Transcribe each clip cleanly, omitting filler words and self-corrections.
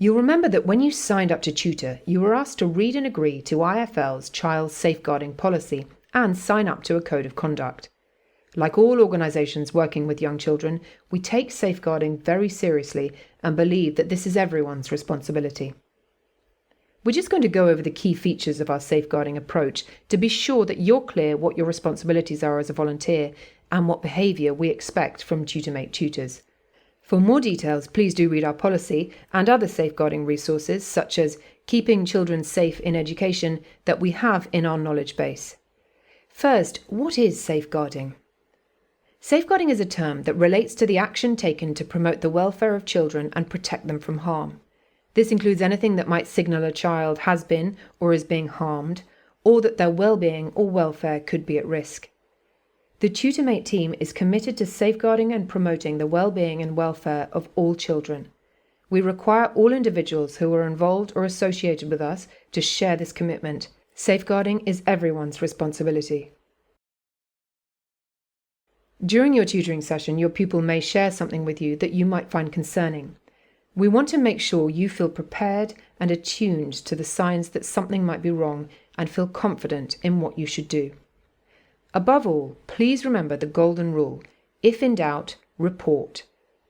You'll remember that when you signed up to Tutor, you were asked to read and agree to IFL's Child Safeguarding Policy and sign up to a Code of Conduct. Like all organisations working with young children, we take safeguarding very seriously and believe that this is everyone's responsibility. We're just going to go over the key features of our safeguarding approach to be sure that you're clear what your responsibilities are as a volunteer and what behaviour we expect from TutorMate tutors. For more details, please do read our policy and other safeguarding resources, such as Keeping Children Safe in Education, that we have in our knowledge base. First, what is safeguarding? Safeguarding is a term that relates to the action taken to promote the welfare of children and protect them from harm. This includes anything that might signal a child has been or is being harmed, or that their well-being or welfare could be at risk. The TutorMate team is committed to safeguarding and promoting the well-being and welfare of all children. We require all individuals who are involved or associated with us to share this commitment. Safeguarding is everyone's responsibility. During your tutoring session, your pupil may share something with you that you might find concerning. We want to make sure you feel prepared and attuned to the signs that something might be wrong and feel confident in what you should do. Above all, please remember the golden rule: if in doubt, report.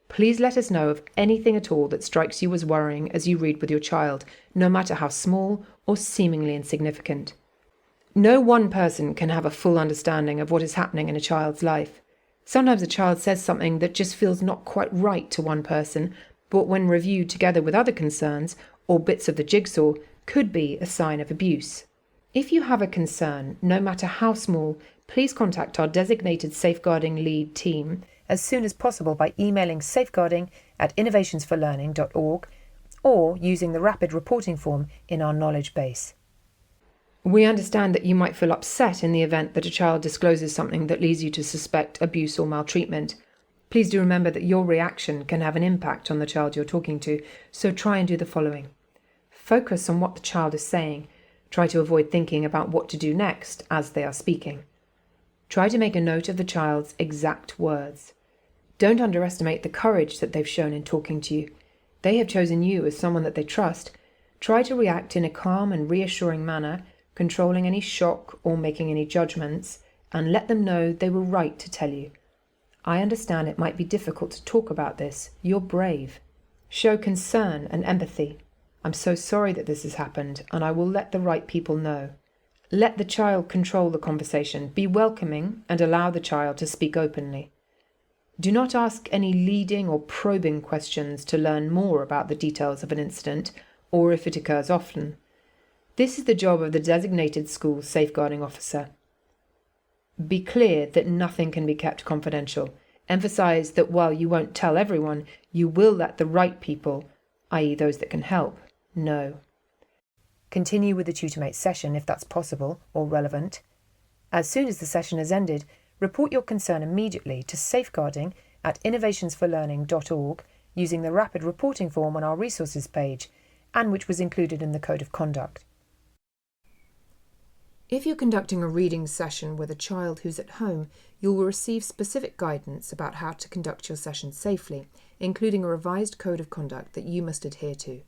Please let us know of anything at all that strikes you as worrying as you read with your child, no matter how small or seemingly insignificant. No one person can have a full understanding of what is happening in a child's life. Sometimes a child says something that just feels not quite right to one person, but when reviewed together with other concerns or bits of the jigsaw, could be a sign of abuse. If you have a concern, no matter how small, please contact our designated safeguarding lead team as soon as possible by emailing safeguarding@innovationsforlearning.org or using the rapid reporting form in our knowledge base. We understand that you might feel upset in the event that a child discloses something that leads you to suspect abuse or maltreatment. Please do remember that your reaction can have an impact on the child you're talking to, so try and do the following. Focus on what the child is saying. Try to avoid thinking about what to do next as they are speaking. Try to make a note of the child's exact words. Don't underestimate the courage that they've shown in talking to you. They have chosen you as someone that they trust. Try to react in a calm and reassuring manner, controlling any shock or making any judgments, and let them know they were right to tell you. I understand it might be difficult to talk about this. You're brave. Show concern and empathy. I'm so sorry that this has happened, and I will let the right people know. Let the child control the conversation. Be welcoming and allow the child to speak openly. Do not ask any leading or probing questions to learn more about the details of an incident or if it occurs often. This is the job of the designated school safeguarding officer. Be clear that nothing can be kept confidential. Emphasize that while you won't tell everyone, you will let the right people, i.e. those that can help, know. Continue with the TutorMate session if that's possible or relevant. As soon as the session has ended, report your concern immediately to safeguarding@innovationsforlearning.org using the rapid reporting form on our resources page, and which was included in the Code of Conduct. If you're conducting a reading session with a child who's at home, you will receive specific guidance about how to conduct your session safely, including a revised Code of Conduct that you must adhere to.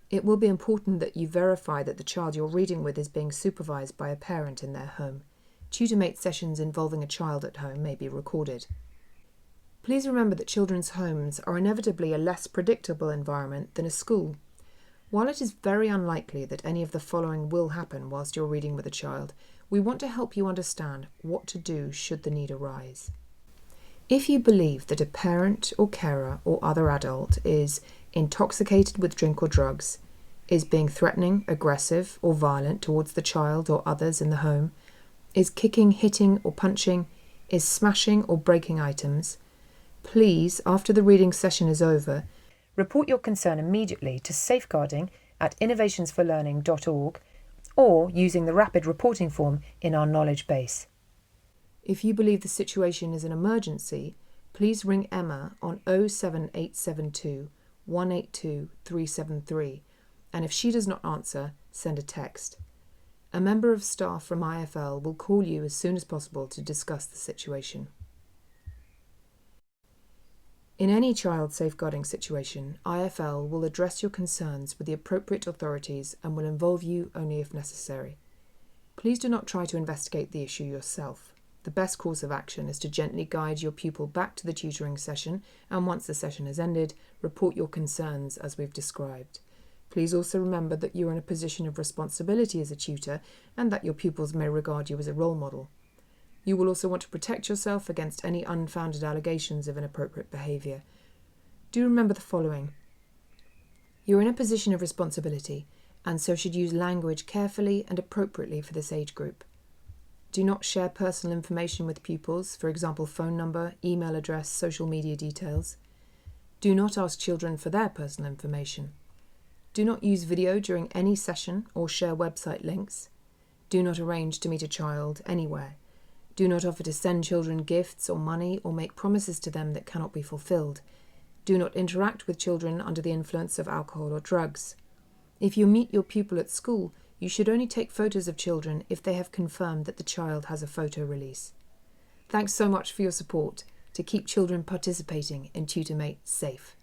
It will be important that you verify that the child you're reading with is being supervised by a parent in their home. TutorMate sessions involving a child at home may be recorded. Please remember that children's homes are inevitably a less predictable environment than a school. While it is very unlikely that any of the following will happen whilst you're reading with a child, we want to help you understand what to do should the need arise. If you believe that a parent or carer or other adult is intoxicated with drink or drugs, is being threatening, aggressive or violent towards the child or others in the home, is kicking, hitting or punching, is smashing or breaking items, please, after the reading session is over, report your concern immediately to safeguarding@innovationsforlearning.org or using the rapid reporting form in our knowledge base. If you believe the situation is an emergency, please ring Emma on 07872 182 373, and if she does not answer, send a text. A member of staff from IFL will call you as soon as possible to discuss the situation. In any child safeguarding situation, IFL will address your concerns with the appropriate authorities and will involve you only if necessary. Please do not try to investigate the issue yourself. The best course of action is to gently guide your pupil back to the tutoring session, and once the session has ended, report your concerns as we've described. Please also remember that you are in a position of responsibility as a tutor and that your pupils may regard you as a role model. You will also want to protect yourself against any unfounded allegations of inappropriate behaviour. Do remember the following. You're in a position of responsibility and so should use language carefully and appropriately for this age group. Do not share personal information with pupils, for example phone number, email address, social media details. Do not ask children for their personal information. Do not use video during any session or share website links. Do not arrange to meet a child anywhere. Do not offer to send children gifts or money or make promises to them that cannot be fulfilled. Do not interact with children under the influence of alcohol or drugs. If you meet your pupil at school, you should only take photos of children if they have confirmed that the child has a photo release. Thanks so much for your support to keep children participating in TutorMate safe.